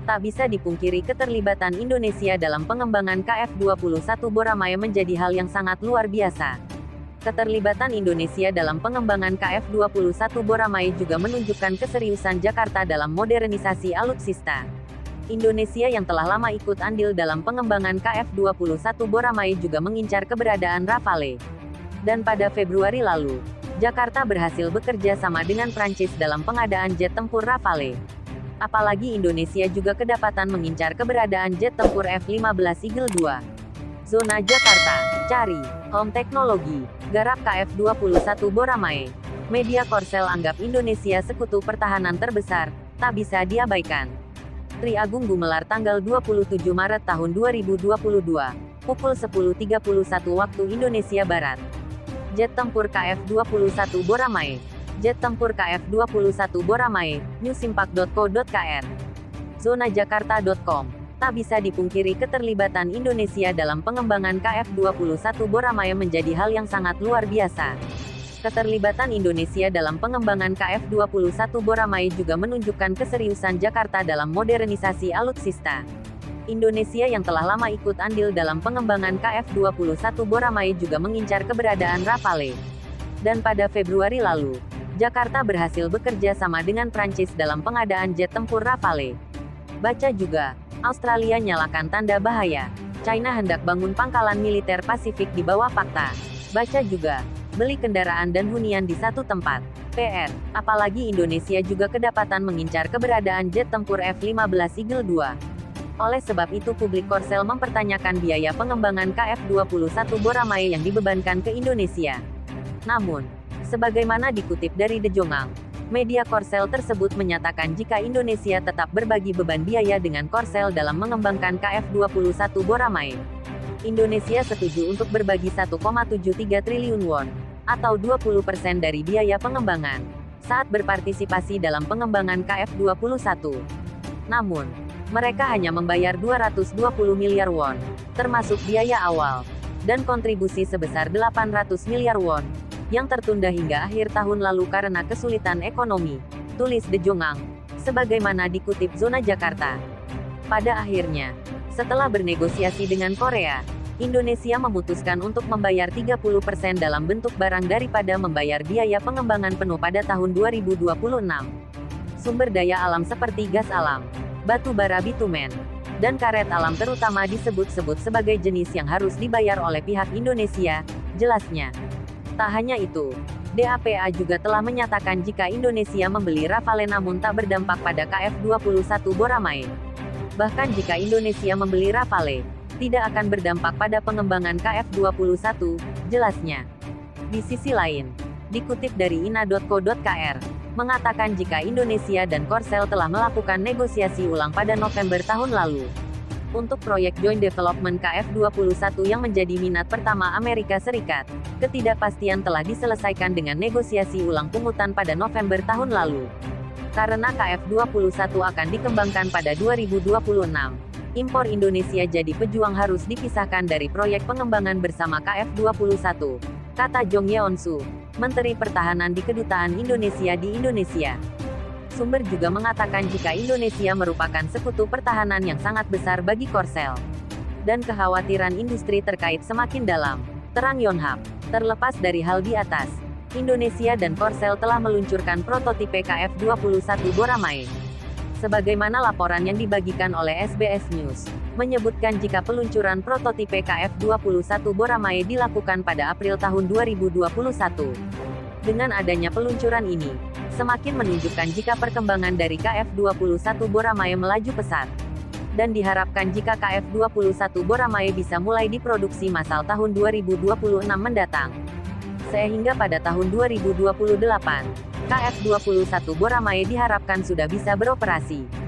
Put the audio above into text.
Tak bisa dipungkiri keterlibatan Indonesia dalam pengembangan KF-21 Boramae menjadi hal yang sangat luar biasa. Keterlibatan Indonesia dalam pengembangan KF-21 Boramae juga menunjukkan keseriusan Jakarta dalam modernisasi alutsista. Indonesia yang telah lama ikut andil dalam pengembangan KF-21 Boramae juga mengincar keberadaan Rafale. Dan pada Februari lalu, Jakarta berhasil bekerja sama dengan Prancis dalam pengadaan jet tempur Rafale. Apalagi Indonesia juga kedapatan mengincar keberadaan jet tempur F-15 Eagle II. Zona Jakarta, cari, Home Teknologi, garap KF-21 Boramae. Media Korsel anggap Indonesia sekutu pertahanan terbesar, tak bisa diabaikan. Tri Agung Gumelar tanggal 27 Maret tahun 2022, pukul 10.31 waktu Indonesia Barat. Jet tempur KF-21 Boramae. Jet tempur KF-21 Boramae, newsimpak.co.kr. Zonajakarta.com. Tak bisa dipungkiri keterlibatan Indonesia dalam pengembangan KF-21 Boramae menjadi hal yang sangat luar biasa. Keterlibatan Indonesia dalam pengembangan KF-21 Boramae juga menunjukkan keseriusan Jakarta dalam modernisasi alutsista. Indonesia yang telah lama ikut andil dalam pengembangan KF-21 Boramae juga mengincar keberadaan Rafale. Dan pada Februari lalu, Jakarta berhasil bekerja sama dengan Prancis dalam pengadaan jet tempur Rafale. Baca juga, Australia nyalakan tanda bahaya. China hendak bangun pangkalan militer Pasifik di bawah fakta. Baca juga, beli kendaraan dan hunian di satu tempat. PR, apalagi Indonesia juga kedapatan mengincar keberadaan jet tempur F-15 Eagle II. Oleh sebab itu publik Korsel mempertanyakan biaya pengembangan KF-21 Boramae yang dibebankan ke Indonesia. Namun, sebagaimana dikutip dari The Jongang, media Korsel tersebut menyatakan jika Indonesia tetap berbagi beban biaya dengan Korsel dalam mengembangkan KF-21 Boramae, Indonesia setuju untuk berbagi 1,73 triliun won, atau 20% dari biaya pengembangan, saat berpartisipasi dalam pengembangan KF-21. Namun, mereka hanya membayar 220 miliar won, termasuk biaya awal, dan kontribusi sebesar 800 miliar won, yang tertunda hingga akhir tahun lalu karena kesulitan ekonomi, tulis The Jongang, sebagaimana dikutip Zona Jakarta. Pada akhirnya, setelah bernegosiasi dengan Korea, Indonesia memutuskan untuk membayar 30% dalam bentuk barang daripada membayar biaya pengembangan penuh pada tahun 2026. Sumber daya alam seperti gas alam, batu bara bitumen, dan karet alam terutama disebut-sebut sebagai jenis yang harus dibayar oleh pihak Indonesia, jelasnya. Tak hanya itu, DAPA juga telah menyatakan jika Indonesia membeli Rafale namun tak berdampak pada KF-21 Boramae. Bahkan jika Indonesia membeli Rafale, tidak akan berdampak pada pengembangan KF-21, jelasnya. Di sisi lain, dikutip dari ina.co.kr, mengatakan jika Indonesia dan Korsel telah melakukan negosiasi ulang pada November tahun lalu. Untuk proyek Joint Development KF-21 yang menjadi minat pertama Amerika Serikat, ketidakpastian telah diselesaikan dengan negosiasi ulang pungutan pada November tahun lalu. Karena KF-21 akan dikembangkan pada 2026, impor Indonesia jadi pejuang harus dipisahkan dari proyek pengembangan bersama KF-21, kata Jong Yeon-soo, Menteri Pertahanan di Kedutaan Indonesia di Indonesia. Sumber juga mengatakan jika Indonesia merupakan sekutu pertahanan yang sangat besar bagi Korsel. Dan kekhawatiran industri terkait semakin dalam, terang Yonhap. Terlepas dari hal di atas, Indonesia dan Korsel telah meluncurkan prototipe KF-21 Boramae. Sebagaimana laporan yang dibagikan oleh SBS News, menyebutkan jika peluncuran prototipe KF-21 Boramae dilakukan pada April tahun 2021. Dengan adanya peluncuran ini, semakin menunjukkan jika perkembangan dari KF-21 Boramae melaju pesat. Dan diharapkan jika KF-21 Boramae bisa mulai diproduksi massal tahun 2026 mendatang. Sehingga pada tahun 2028, KF-21 Boramae diharapkan sudah bisa beroperasi.